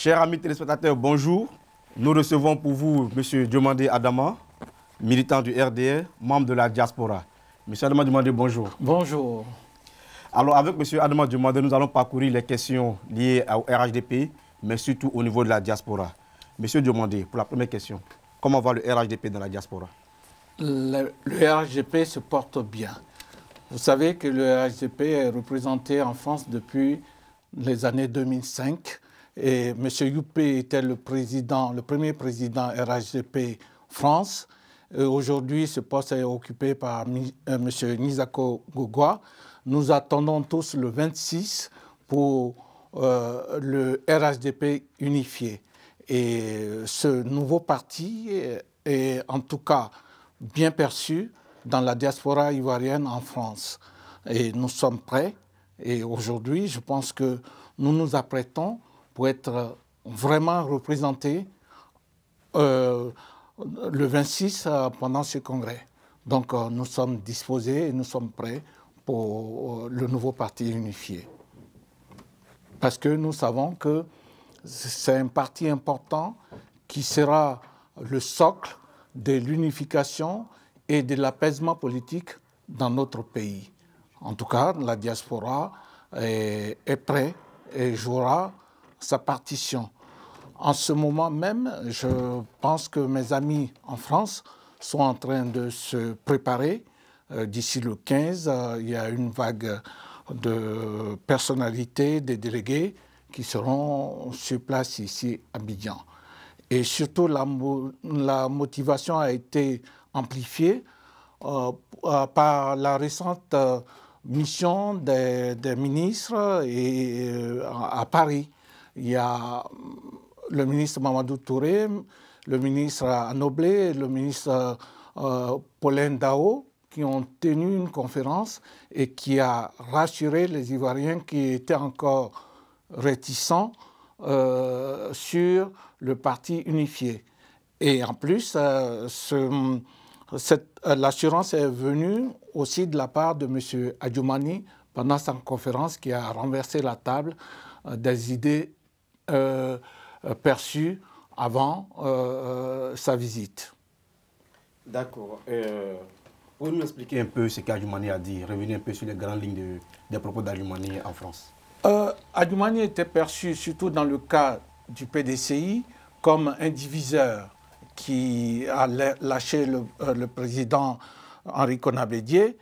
Chers amis téléspectateurs, bonjour. Nous recevons pour vous M. Diomandé Adama, militant du RDR, membre de la diaspora. M. Adama Diomandé, bonjour. Bonjour. Alors, avec M. Adama Diomandé, nous allons parcourir les questions liées au RHDP, mais surtout au niveau de la diaspora. M. Diomandé, pour la première question, comment va le RHDP dans la diaspora? Le RHDP se porte bien. Vous savez que le RHDP est représenté en France depuis les années 2005 et M. Yuppé était le premier président RHDP France. Aujourd'hui, ce poste est occupé par M. Nisako Gugwa. Nous attendons tous le 26 pour le RHDP unifié. Et ce nouveau parti est en tout cas bien perçu dans la diaspora ivoirienne en France. Et nous sommes prêts. Et aujourd'hui, je pense que nous nous apprêtons pour être vraiment représentés le 26 pendant ce congrès. Donc nous sommes disposés et nous sommes prêts pour le nouveau parti unifié. Parce que nous savons que c'est un parti important qui sera le socle de l'unification et de l'apaisement politique dans notre pays. En tout cas, la diaspora est prête et jouera sa partition. En ce moment même, je pense que mes amis en France sont en train de se préparer. D'ici le 15, il y a une vague de personnalités, des délégués qui seront sur place ici à Abidjan. Et surtout, la motivation a été amplifiée par la récente mission des ministres à Paris. Il y a le ministre Mamadou Touré, le ministre Anoblé, le ministre Paulin Dao, qui ont tenu une conférence et qui a rassuré les Ivoiriens qui étaient encore réticents sur le parti unifié. Et en plus, l'assurance est venue aussi de la part de M. Adjoumani pendant sa conférence qui a renversé la table des idées perçues avant sa visite. D'accord. Pouvez-vous nous expliquer un peu ce qu'Adjoumani a dit, revenir un peu sur les grandes lignes des propos d'Adjoumani en France? Adjoumani était perçu, surtout dans le cas du PDCI, comme un diviseur qui a lâché le président Henri Konan-Bédié.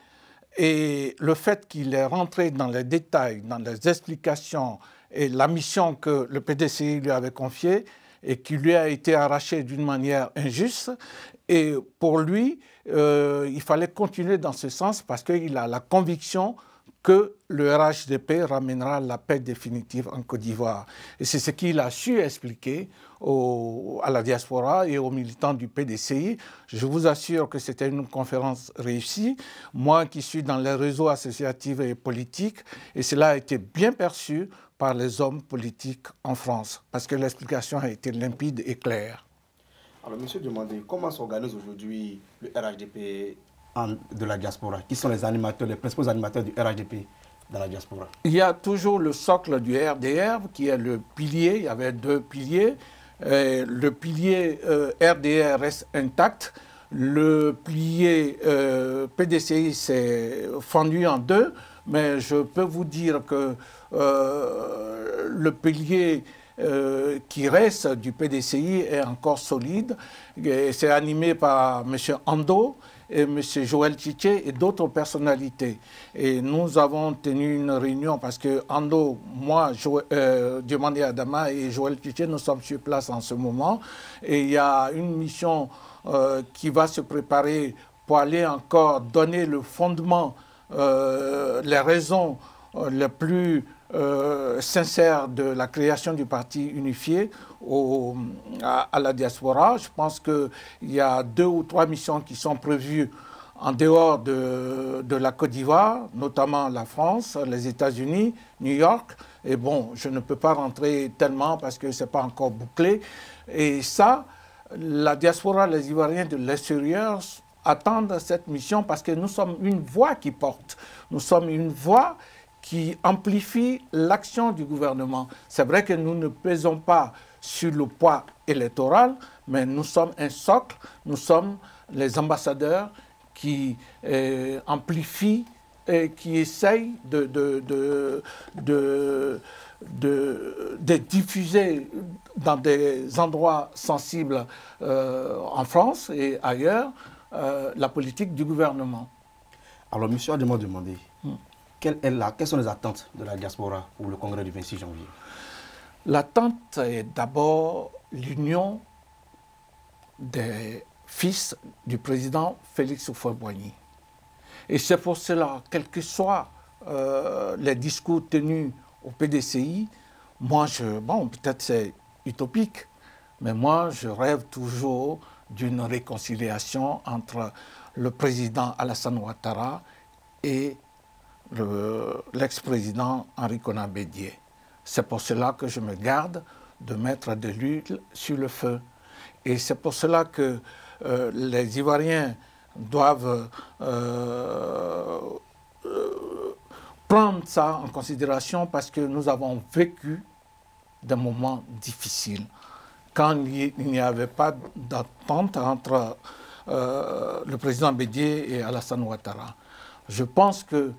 Et le fait qu'il est rentré dans les détails, dans les explications et la mission que le PDCI lui avait confiée et qui lui a été arrachée d'une manière injuste. Et pour lui, il fallait continuer dans ce sens parce qu'il a la conviction que le RHDP ramènera la paix définitive en Côte d'Ivoire. Et c'est ce qu'il a su expliquer à la diaspora et aux militants du PDCI. Je vous assure que c'était une conférence réussie. Moi qui suis dans les réseaux associatifs et politiques, et cela a été bien perçu par les hommes politiques en France, parce que l'explication a été limpide et claire. Alors, M. Diomandé, comment s'organise aujourd'hui le RHDP de la diaspora? Qui sont les animateurs, les principaux animateurs du RHDP dans la diaspora? Il y a toujours le socle du RDR qui est le pilier. Il y avait deux piliers. Le pilier RDR reste intact. Le pilier PDCI s'est fendu en deux. Mais je peux vous dire que le pilier qui reste du PDCI est encore solide. C'est animé par M. Ando et M. Joël Tchitché et d'autres personnalités. Et nous avons tenu une réunion parce que Ando, moi, Diomandé Adama et Joël Tchitché, nous sommes sur place en ce moment. Et il y a une mission qui va se préparer pour aller encore donner le fondement, les raisons les plus sincères de la création du parti unifié à la diaspora. Je pense qu'il y a 2 ou 3 missions qui sont prévues en dehors de la Côte d'Ivoire, notamment la France, les États-Unis, New York. Et bon, je ne peux pas rentrer tellement parce que ce n'est pas encore bouclé. Et ça, la diaspora, les Ivoiriens de l'extérieur attendent cette mission parce que nous sommes une voix qui porte. Nous sommes une voix qui amplifie l'action du gouvernement. C'est vrai que nous ne pesons pas sur le poids électoral, mais nous sommes un socle, nous sommes les ambassadeurs qui amplifient et qui essayent de diffuser dans des endroits sensibles en France et ailleurs la politique du gouvernement. Alors, M. Adama demandé, quelles sont les attentes de la diaspora pour le congrès du 26 janvier? L'attente est d'abord l'union des fils du président Félix Houphouët-Boigny. Et c'est pour cela, quels que soient les discours tenus au PDCI, moi, bon, peut-être c'est utopique, mais moi, je rêve toujours d'une réconciliation entre le président Alassane Ouattara et l'ex-président Henri Konan Bédié. C'est pour cela que je me garde de mettre de l'huile sur le feu. Et c'est pour cela que les Ivoiriens doivent prendre ça en considération parce que nous avons vécu des moments difficiles. Quand il n'y avait pas d'attente entre le président Bédié et Alassane Ouattara. Je pense qu'ils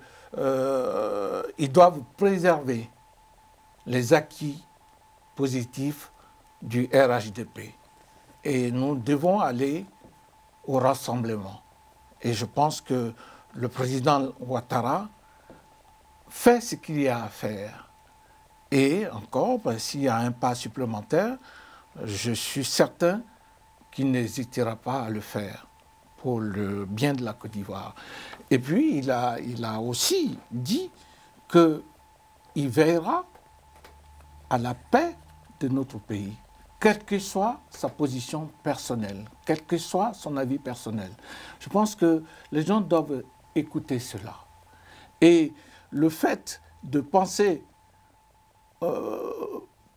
doivent préserver les acquis positifs du RHDP. Et nous devons aller au rassemblement. Et je pense que le président Ouattara fait ce qu'il y a à faire. Et encore, s'il y a un pas supplémentaire, je suis certain qu'il n'hésitera pas à le faire pour le bien de la Côte d'Ivoire. Et puis, il a aussi dit qu'il veillera à la paix de notre pays, quelle que soit sa position personnelle, quel que soit son avis personnel. Je pense que les gens doivent écouter cela. Et le fait de penser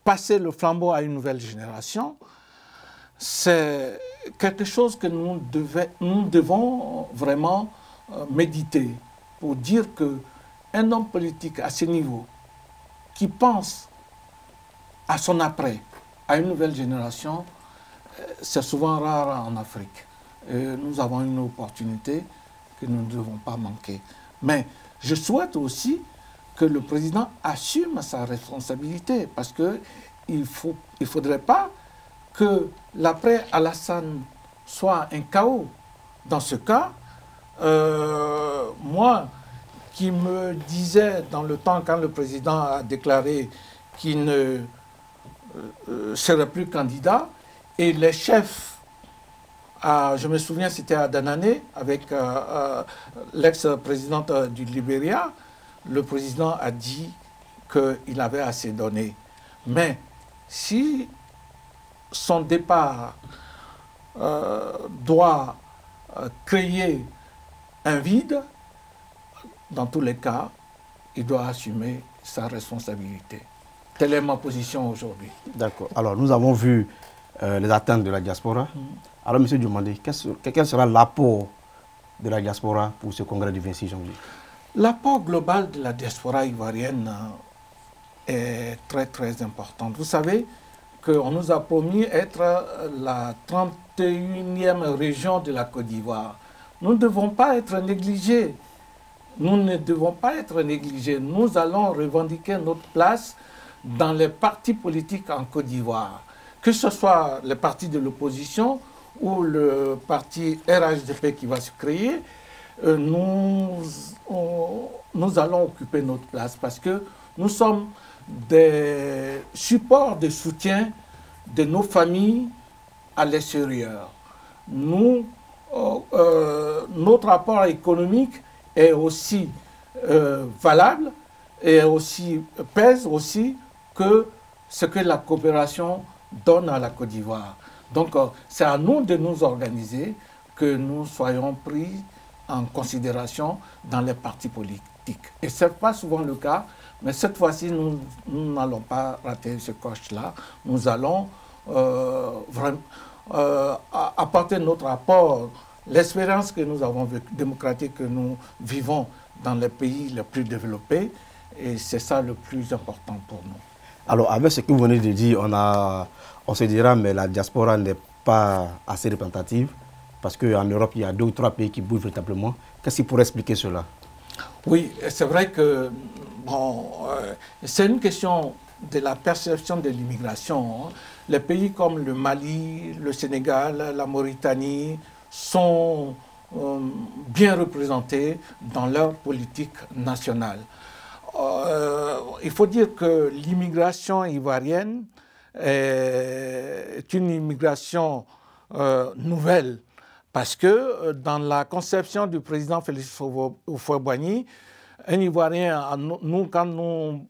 passer le flambeau à une nouvelle génération, c'est quelque chose que nous devons vraiment méditer pour dire qu'un homme politique à ce niveau qui pense à son après, à une nouvelle génération, c'est souvent rare en Afrique. Et nous avons une opportunité que nous ne devons pas manquer. Mais je souhaite aussi que le président assume sa responsabilité parce qu'il ne faudrait pas que l'après Alassane soit un chaos. Dans ce cas, moi qui me disais dans le temps quand le président a déclaré qu'il ne serait plus candidat, et les chefs, je me souviens c'était à Danané avec l'ex-présidente du Libéria, le président a dit qu'il avait assez donné. Mais si son départ doit créer un vide, dans tous les cas, il doit assumer sa responsabilité. Telle est ma position aujourd'hui. D'accord. Alors, nous avons vu les attentes de la diaspora. Alors, M. Diomandé, quel sera l'apport de la diaspora pour ce congrès du 26 janvier? L'apport global de la diaspora ivoirienne est très, très important. Vous savez qu'on nous a promis être la 31e région de la Côte d'Ivoire. Nous ne devons pas être négligés. Nous ne devons pas être négligés. Nous allons revendiquer notre place dans les partis politiques en Côte d'Ivoire. Que ce soit les partis de l'opposition ou le parti RHDP qui va se créer, nous allons occuper notre place parce que nous sommes des supports de soutien de nos familles à l'extérieur. Notre apport économique est aussi valable et aussi pèse aussi que ce que la coopération donne à la Côte d'Ivoire. Donc c'est à nous de nous organiser que nous soyons pris en considération dans les partis politiques. Et ce n'est pas souvent le cas, mais cette fois-ci, nous n'allons pas rater ce coche-là. Nous allons vraiment apporter notre apport, l'expérience que nous avons vécue, démocratique que nous vivons dans les pays les plus développés, Et c'est ça le plus important pour nous. Alors, avec ce que vous venez de dire, on se dira, mais la diaspora n'est pas assez représentative, parce qu'en Europe, il y a 2 ou 3 pays qui bougent véritablement. Qu'est-ce qui pourrait expliquer cela? Oui, c'est vrai que bon, c'est une question de la perception de l'immigration. Les pays comme le Mali, le Sénégal, la Mauritanie sont bien représentés dans leur politique nationale. Il faut dire que l'immigration ivoirienne est une immigration nouvelle, parce que dans la conception du président Félix Houphouët-Boigny, un Ivoirien, nous, quand nous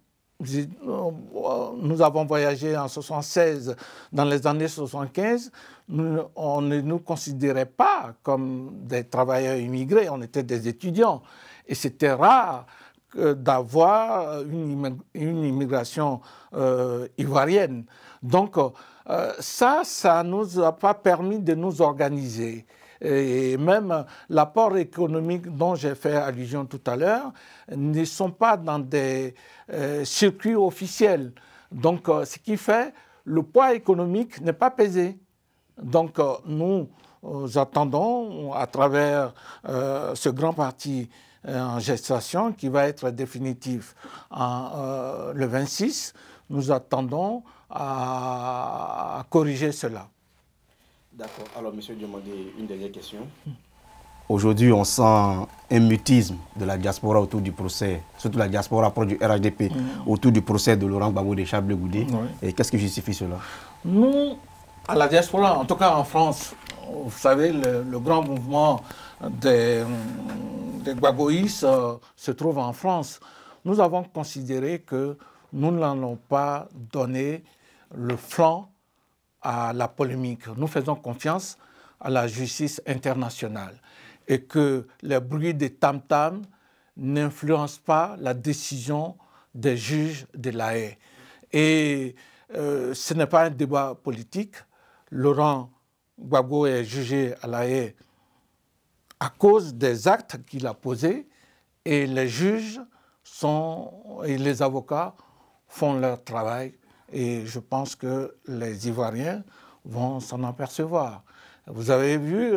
avons voyagé en 1976, dans les années 1975, on ne nous considérait pas comme des travailleurs immigrés, on était des étudiants. Et c'était rare d'avoir une immigration ivoirienne. Donc ça ne nous a pas permis de nous organiser. Et même l'apport économique dont j'ai fait allusion tout à l'heure ne sont pas dans des circuits officiels. Donc ce qui fait le poids économique n'est pas pesé. Donc nous attendons à travers ce grand parti en gestation qui va être définitif le 26, nous attendons à corriger cela. D'accord. Alors, M. Diomandé, une dernière question. Aujourd'hui, on sent un mutisme de la diaspora autour du procès, surtout la diaspora proche du RHDP, autour du procès de Laurent Gbagbo et Charles Blé Goudé. Oui. Et qu'est-ce qui justifie cela? Nous, à la diaspora, en tout cas en France, vous savez, le grand mouvement des Gbagboïstes se trouve en France. Nous avons considéré que nous n'allons pas donner le flanc à la polémique. Nous faisons confiance à la justice internationale et que les bruits des tam-tams n'influencent pas la décision des juges de La Haye. Et ce n'est pas un débat politique. Laurent Gbagbo est jugé à La Haye à cause des actes qu'il a posés et les juges et les avocats font leur travail. Et je pense que les Ivoiriens vont s'en apercevoir. Vous avez vu,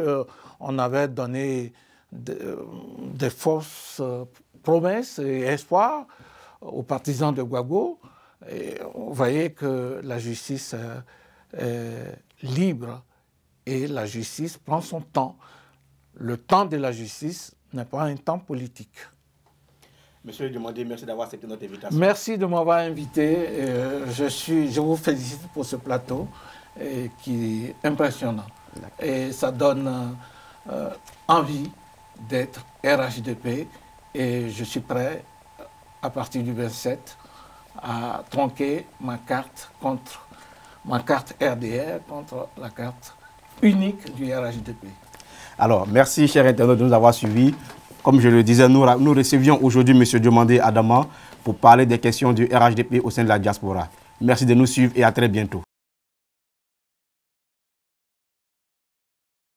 on avait donné des fausses promesses et espoirs aux partisans de Gbagbo. Et vous voyez que la justice est libre et la justice prend son temps. Le temps de la justice n'est pas un temps politique. Monsieur Diomandé, merci d'avoir accepté notre invitation. Merci de m'avoir invité. Je vous félicite pour ce plateau qui est impressionnant. Et ça donne envie d'être RHDP. Et je suis prêt, à partir du 27, à tronquer ma carte RDR contre la carte unique du RHDP. Alors, merci, chers internautes, de nous avoir suivis. Comme je le disais, nous recevions aujourd'hui M. Diomandé Adama pour parler des questions du RHDP au sein de la diaspora. Merci de nous suivre et à très bientôt.